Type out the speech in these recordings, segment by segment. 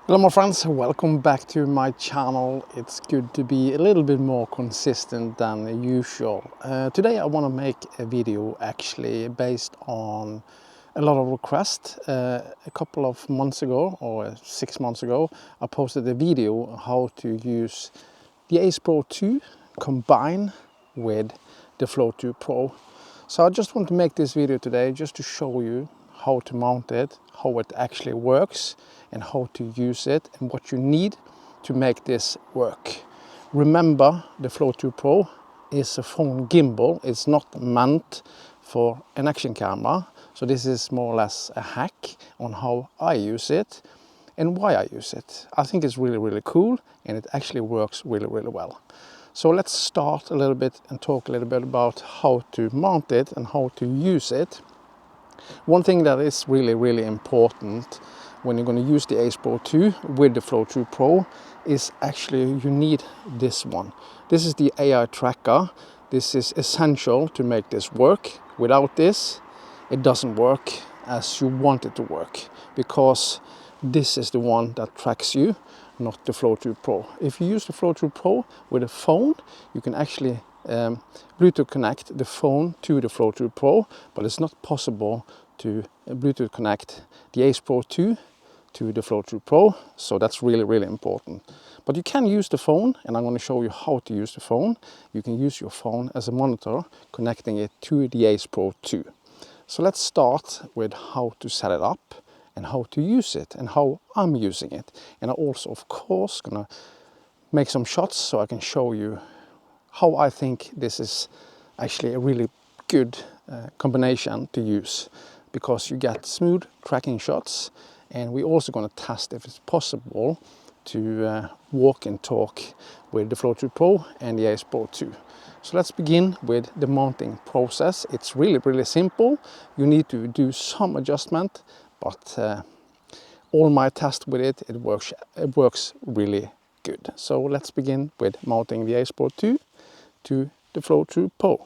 Hello my friends, welcome back to my channel. It's good to be a little bit more consistent than usual. Today I want to make a video actually based on a lot of requests. A couple of months ago or 6 months ago I posted a video on how to use the Ace Pro 2 combined with the Flow 2 Pro. So I just want to make this video today just to show you how to mount it, how it actually works, and how to use it, and what you need to make this work. Remember, the Flow 2 Pro is a phone gimbal. It's not meant for an action camera. So this is more or less a hack on how I use it and why I use it. I think it's really cool, and it actually works really well. So let's start a little bit and talk a little bit about how to mount it and how to use it. One thing that is really important when you're going to use the Ace Pro 2 with the Flow 2 Pro is actually you need this one. This is the AI tracker. This is essential to make this work. Without this, it doesn't work as you want it to work, because this is the one that tracks you, not the Flow 2 Pro. If you use the Flow 2 Pro with a phone, you can actually Bluetooth connect the phone to the Flow 2 Pro, but it's not possible to Bluetooth connect the Ace Pro 2 to the Flow 2 Pro, so that's really important. But you can use the phone, and I'm going to show you how to use the phone. You can use your phone as a monitor, connecting it to the Ace Pro 2. So let's start with how to set it up and how to use it and how I'm using it. And I also, of course, gonna make some shots so I can show you how I think this is actually a really good combination to use, because you get smooth tracking shots, and we're also going to test if it's possible to walk and talk with the Flow 2 Pro and the Ace Pro 2. So let's begin with the mounting process. It's really simple. You need to do some adjustment, but all my tests with it works really good. So let's begin with mounting the Ace Pro 2 to the Flow 2 Pro.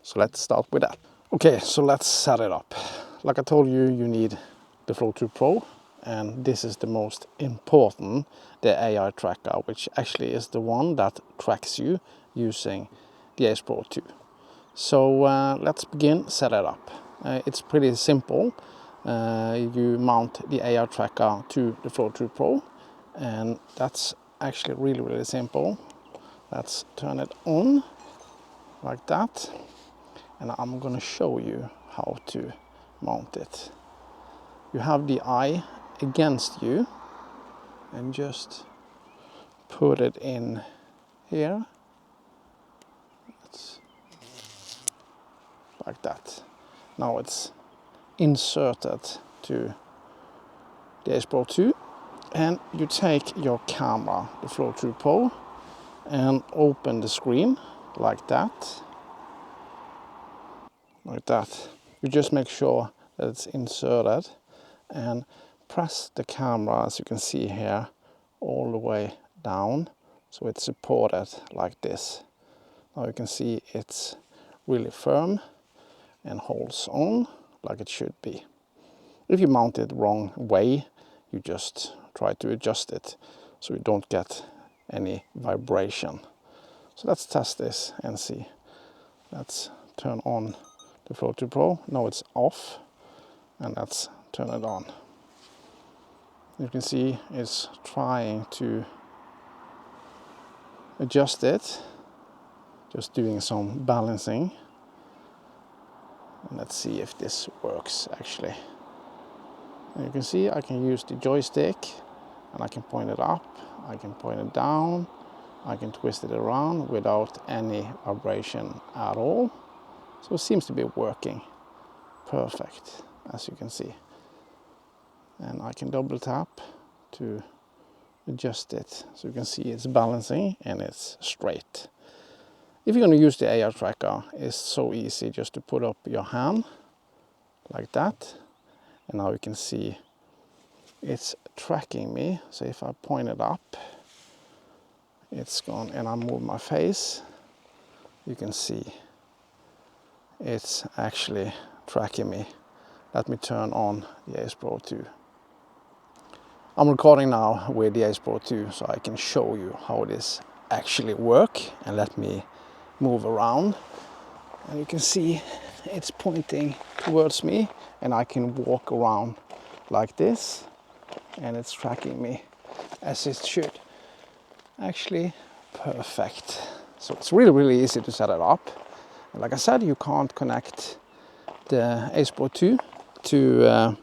So let's start with that. Okay, so let's set it up. Like I told you, you need the Flow 2 Pro, and this is the most important, the AI tracker, which actually is the one that tracks you using the Ace Pro 2. So let's begin set it up. It's pretty simple. You mount the AI tracker to the Flow 2 Pro, and that's actually really simple. Let's turn it on like that, and I'm gonna show you how to mount it. You have the eye against you and just put it in here. It's like that. Now it's inserted to the Ace Pro 2, and you take your camera, the Flow 2 Pro, and open the screen like that. You just make sure that it's inserted and press the camera, as you can see here, all the way down so it's supported like this. Now you can see it's really firm and holds on like it should be. If you mount it the wrong way, you just try to adjust it so you don't get any vibration. So let's test this and see. Let's turn on the Flow 2 Pro. Now it's off, and let's turn it on. You can see it's trying to adjust it, just doing some balancing. And let's see if this works actually. And you can see I can use the joystick, and I can point it up, I can point it down, I can twist it around without any vibration at all. So it seems to be working perfect, as you can see. And I can double tap to adjust it so you can see it's balancing and it's straight. If you're going to use the AI tracker, it's so easy just to put up your hand like that, and now you can see it's tracking me. So if I point it up, it's gone, and I move my face, you can see it's actually tracking me. Let me turn on the Ace Pro 2. I'm recording now with the Ace Pro 2, so I can show you how this actually works. And let me move around, and you can see it's pointing towards me, and I can walk around like this, and it's tracking me as it should. Actually, perfect. So it's really easy to set it up. And like I said, you can't connect the Ace Pro 2 to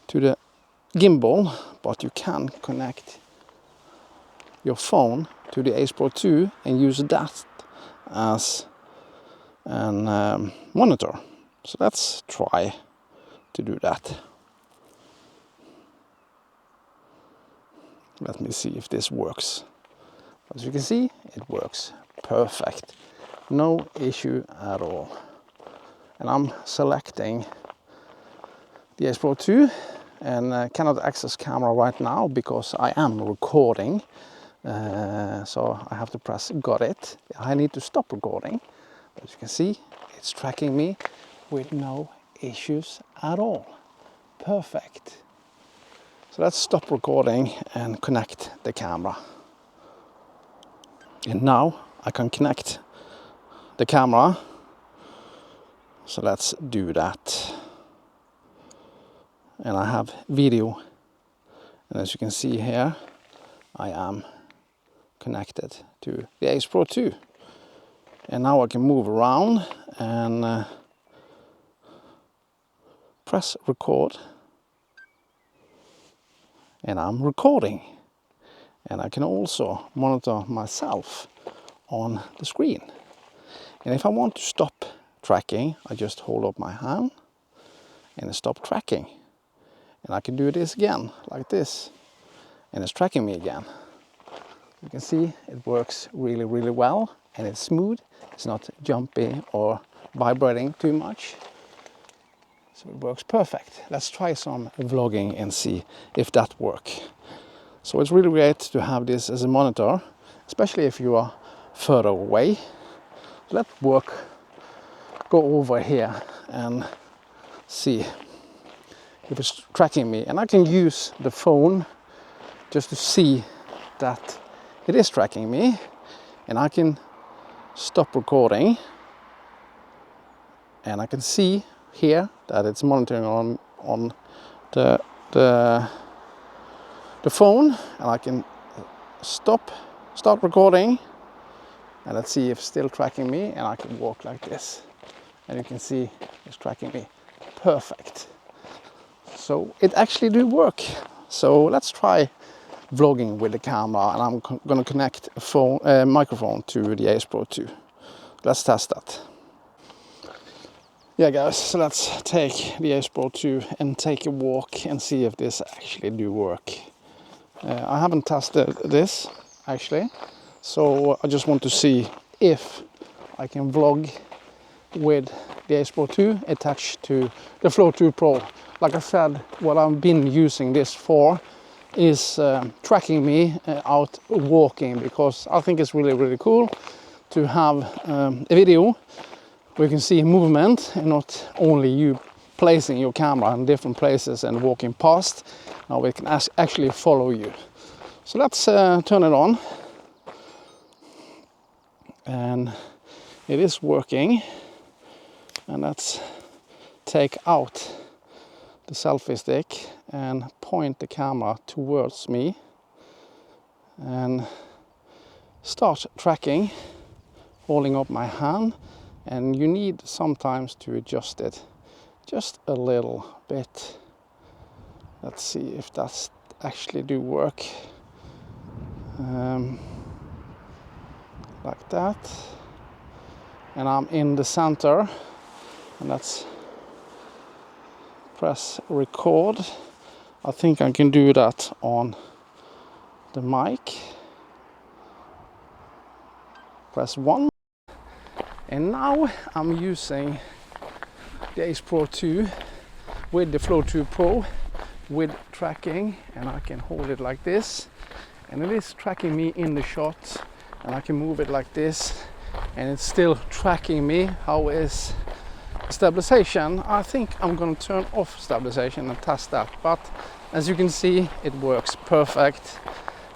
the gimbal, but you can connect your phone to the Ace Pro 2 and use that as a monitor. So let's try to do that. Let me see if this works. As you can see, it works perfect. No issue at all. And I'm selecting the Ace Pro 2 and cannot access camera right now because I am recording. So I have to press got it. I need to stop recording. But as you can see, it's tracking me with no issues at all. Perfect. So let's stop recording and connect the camera. And now I can connect the camera. So let's do that. And I have video, and as you can see here, I am connected to the Ace Pro 2. And now I can move around and press record, and I'm recording. And I can also monitor myself on the screen. And if I want to stop tracking, I just hold up my hand and stop tracking. And I can do this again, like this, and it's tracking me again. You can see it works really well, and it's smooth. It's not jumpy or vibrating too much. So it works perfect. Let's try some vlogging and see if that works. So it's really great to have this as a monitor, especially if you are further away. Let's go over here and see if it's tracking me. And I can use the phone just to see that it is tracking me. And I can stop recording. And I can see here that it's monitoring on the phone. And I can start recording. And let's see if it's still tracking me. And I can walk like this. And you can see it's tracking me. Perfect. So it actually do work. So let's try vlogging with the camera, and I'm gonna connect a microphone to the Ace Pro 2. Let's test that. Yeah guys, so let's take the Ace Pro 2 and take a walk and see if this actually do work. I haven't tested this actually, so I just want to see if I can vlog with the Ace Pro 2 attached to the Flow 2 Pro. Like I said, what I've been using this for is tracking me out walking, because I think it's really cool to have a video where you can see movement and not only you placing your camera in different places and walking past. Now we can actually follow you. So let's turn it on, and it is working. And let's take out the selfie stick and point the camera towards me and start tracking, holding up my hand. And you need sometimes to adjust it just a little bit. Let's see if that's actually do work. Like that. And I'm in the center. And let's press record. I think I can do that on the mic. Press 1. And now I'm using the Ace Pro 2 with the Flow 2 Pro with tracking, and I can hold it like this. And it is tracking me in the shot, and I can move it like this, and it's still tracking me. How is stabilization, I think I'm going to turn off stabilization and test that. But as you can see, it works perfect,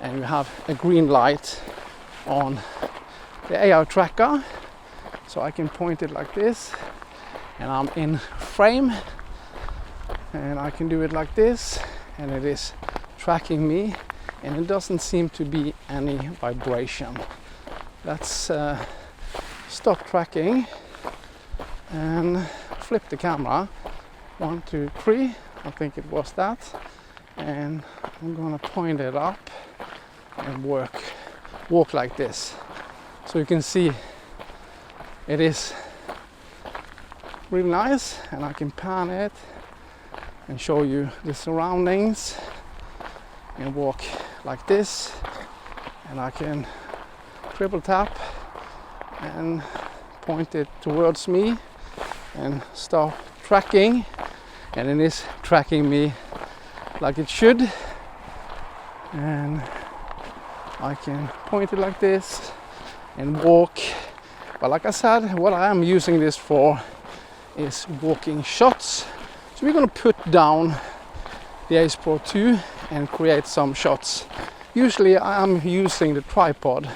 and you have a green light on the AI tracker, so I can point it like this, and I'm in frame, and I can do it like this, and it is tracking me, and it doesn't seem to be any vibration. Let's stop tracking and flip the camera. 1, 2, 3, I think it was that, and I'm gonna point it up and walk like this, so you can see it is really nice. And I can pan it and show you the surroundings and walk like this, and I can triple tap and point it towards me and start tracking, and it is tracking me like it should. And I can point it like this and walk, but like I said, what I am using this for is walking shots. So we're going to put down the Ace Pro 2 and create some shots. Usually I am using the tripod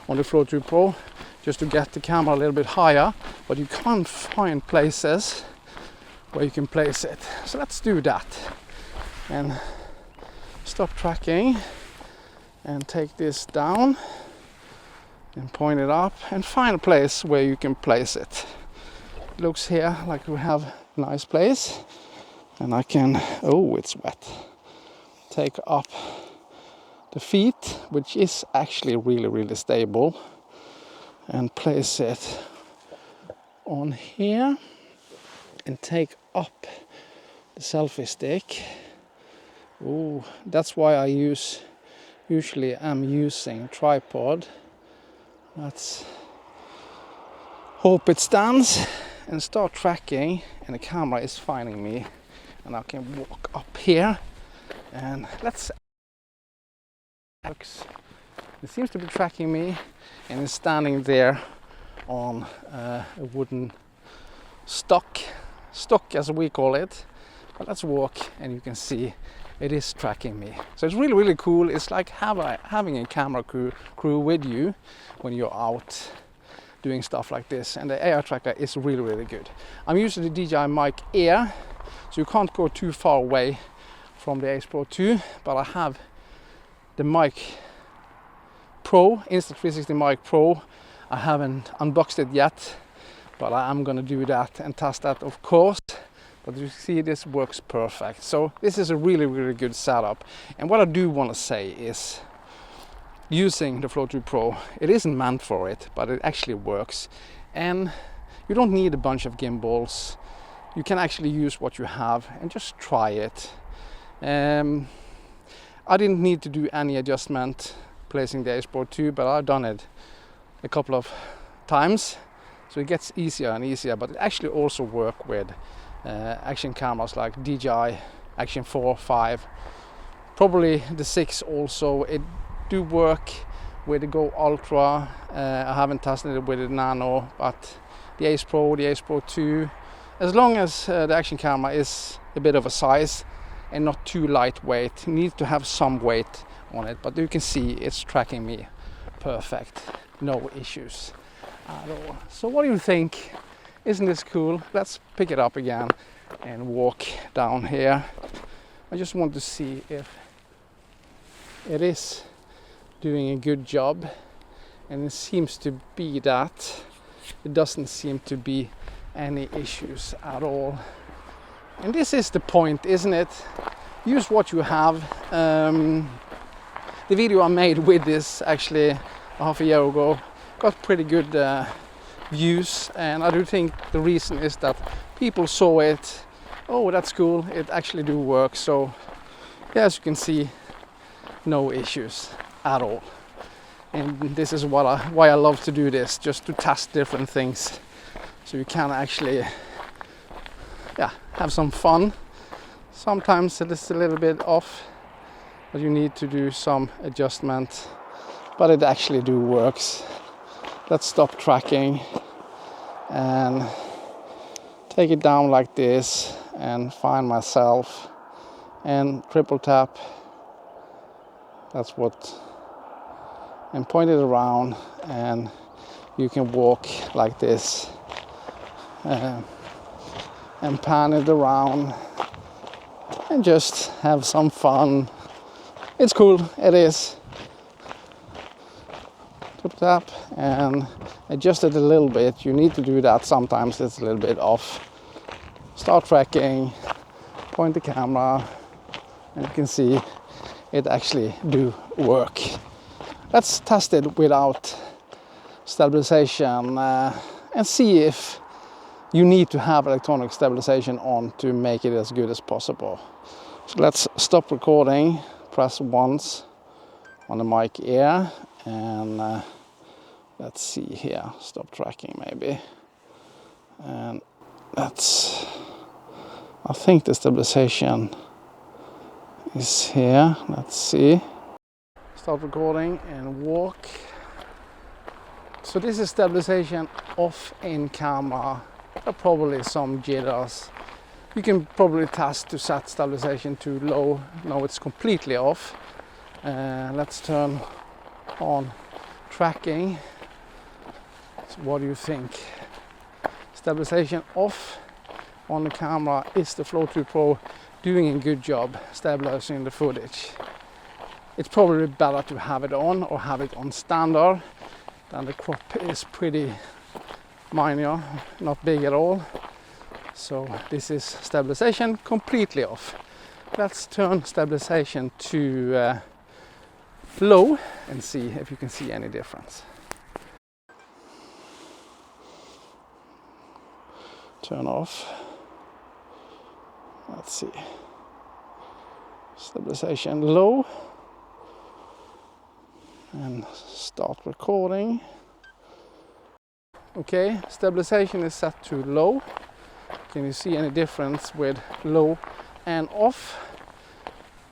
on the Flow 2 Pro just to get the camera a little bit higher, but you can't find places where you can place it. So let's do that and stop tracking and take this down and point it up and find a place where you can place it. It looks here like we have a nice place, and I can, oh, it's wet, take up the feet, which is actually really stable, and place it on here and take up the selfie stick. Oh, that's why I usually I'm using tripod. Let's hope it stands and start tracking, and the camera is finding me, and I can walk up here and let's. It seems to be tracking me, and it's standing there on a wooden stock as we call it. But let's walk, and you can see it is tracking me. So it's really cool. It's like having a camera crew with you when you're out doing stuff like this, and the AI tracker is really good. I'm using the DJI Mic Air, so you can't go too far away from the Ace Pro 2, but I have the Mic Pro, Insta360 Mic Pro. I haven't unboxed it yet, but I am gonna do that and test that, of course. But you see, this works perfect. So this is a really good setup. And what I do want to say is, using the Flow 2 Pro, it isn't meant for it, but it actually works. And you don't need a bunch of gimbals. You can actually use what you have and just try it. I didn't need to do any adjustment placing the Ace Pro 2, but I've done it a couple of times, so it gets easier and easier. But it actually also works with action cameras like DJI Action 4, 5, probably the 6 also. It do work with the Go Ultra. I haven't tested it with the Nano, but the Ace Pro, the Ace Pro 2, as long as the action camera is a bit of a size and not too lightweight, you need to have some weight on it, but you can see it's tracking me perfect, no issues at all. So what do you think? Isn't this cool? Let's pick it up again and walk down here. I just want to see if it is doing a good job, and it seems to be that. It doesn't seem to be any issues at all. And this is the point, isn't it? Use what you have. The video I made with this actually half a year ago got pretty good views, and I do think the reason is that people saw it. Oh, that's cool, it actually do work. So yeah, as you can see, no issues at all. And this is why I love to do this, just to test different things, so you can actually have some fun. Sometimes it is a little bit off, but you need to do some adjustment, but it actually do works. Let's stop tracking and take it down like this and find myself and triple tap. That's what, and point it around, and you can walk like this and pan it around and just have some fun. It's cool, it is. Triple tap and adjust it a little bit. You need to do that sometimes, it's a little bit off. Start tracking, point the camera, and you can see it actually do work. Let's test it without stabilization and see if you need to have electronic stabilization on to make it as good as possible. So let's stop recording, press once on the mic here, and let's see here, stop tracking maybe. And that's, I think the stabilization is here. Let's see. Start recording and walk. So this is stabilization off in camera. There are probably some jitters. You can probably test to set stabilization to low. Now it's completely off. Let's turn on tracking. So what do you think? Stabilization off on the camera. Is the Flow2 Pro doing a good job stabilizing the footage? It's probably better to have it on or have it on standard. Then the crop is pretty minor, not big at all. So this is stabilization completely off. Let's turn stabilization to low and see if you can see any difference. Turn off. Let's see. Stabilization low. And start recording. Okay, stabilization is set to low. Can you see any difference with low and off?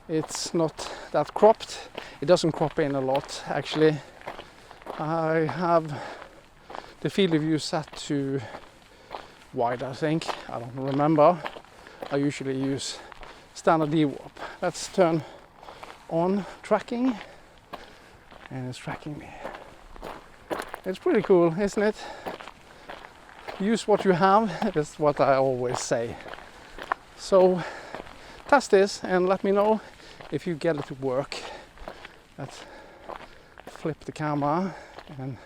It's not that cropped. It doesn't crop in a lot actually. I have the field of view set to wide, I think. I don't remember. I usually use standard DWAP. Let's turn on tracking. And it's tracking me. It's pretty cool, isn't it? Use what you have, that's what I always say. So test this and let me know if you get it to work. Let's flip the camera and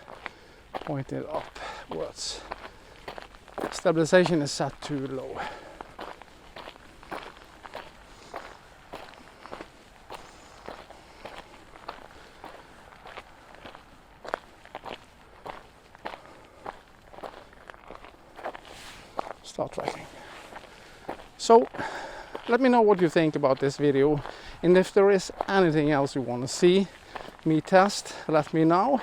point it upwards. Stabilization is set to low. Start tracking. So let me know what you think about this video, and if there is anything else you want to see me test, let me know.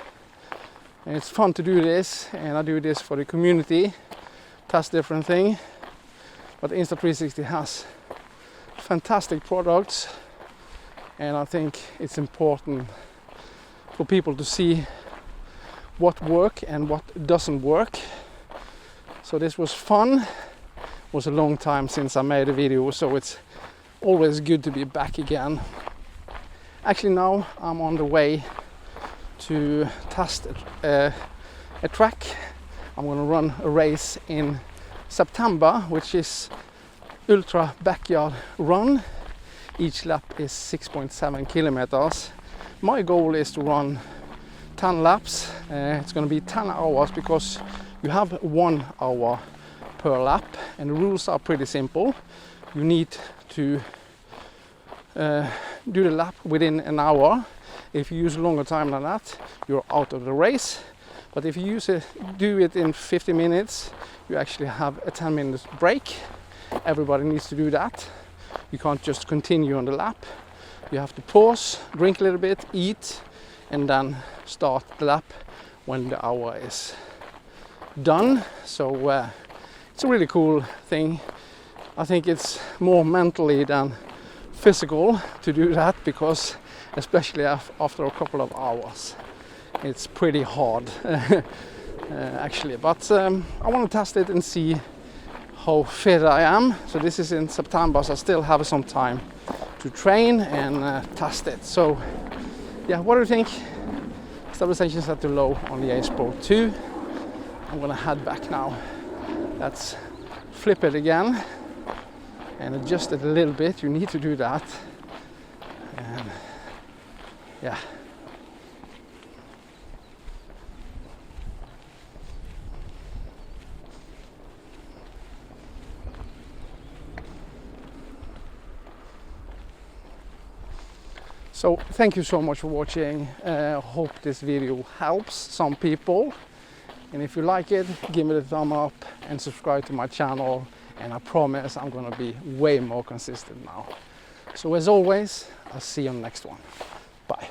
And it's fun to do this, and I do this for the community, test different things. But Insta360 has fantastic products, and I think it's important for people to see what works and what doesn't work. So this was fun. It was a long time since I made a video, so it's always good to be back again. Actually now I'm on the way to test a track. I'm gonna run a race in September, which is ultra backyard run. Each lap is 6.7 kilometers. My goal is to run 10 laps. It's gonna be 10 hours because you have 1 hour per lap, and the rules are pretty simple. You need to do the lap within an hour. If you use longer time than that, you're out of the race. But if you do it in 50 minutes, you actually have a 10-minute break. Everybody needs to do that. You can't just continue on the lap. You have to pause, drink a little bit, eat, and then start the lap when the hour is done. So it's a really cool thing. I think it's more mentally than physical to do that, because especially after a couple of hours it's pretty hard actually. But I want to test it and see how fit I am. So this is in September, so I still have some time to train and test it. So yeah, what do you think? Stabilization set to low on the Ace Pro 2. I'm gonna head back now. Let's flip it again and adjust it a little bit. You need to do that. And yeah. So thank you so much for watching. Hope this video helps some people. And if you like it, give me the thumb up and subscribe to my channel. And I promise I'm gonna be way more consistent now. So as always, I'll see you on the next one. Bye.